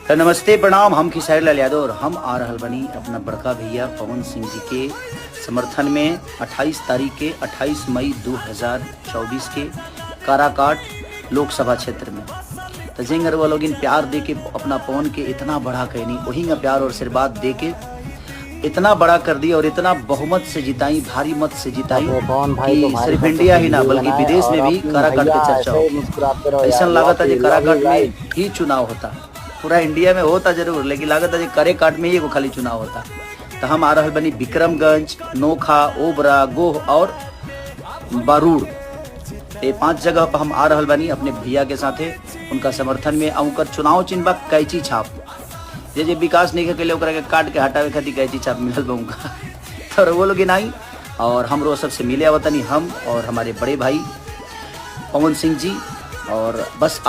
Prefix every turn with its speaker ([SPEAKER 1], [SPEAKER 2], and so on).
[SPEAKER 1] तो नमस्ते प्रणाम, हम खेसारी लाल यादव और हम आ रहल बनी अपना बड़का भैया पवन सिंह जी के समर्थन में 28 मई 2024 के काराकाट लोकसभा क्षेत्र में तो जेंगर वो लोग प्यार दे के अपना पवन के इतना बड़ा कहनी वही का प्यार और आशीर्वाद दे के इतना बड़ा कर दिया और इतना बहुमत से जिताई, भारी मत से जिताई कि सिर्फ इंडिया ही ना बल्कि विदेश में भी काराकाट की चर्चा हो। ऐसा लागत है काराकाट में ही चुनाव होता, पूरा इंडिया में होता जरूर लेकिन लागत है काराकाट में ही एगो खाली चुनाव होता। तो हम आ रहल बनी विक्रमगंज, नोखा, ओबरा, गोह और बारूद, ये 5 जगह पर हम आ रहल बनी अपने भैया के साथे उनका समर्थन में। उनका चुनाव चिन्ह बा कैची छाप, जे विकास नहीं के लिए के काट के हटावे खातिर कैची छाप मिलल बा उनका तो वो लोग नहीं। और हमरो सबसे मिले आवतनी हम और हमारे बड़े भाई पवन सिंह जी और बस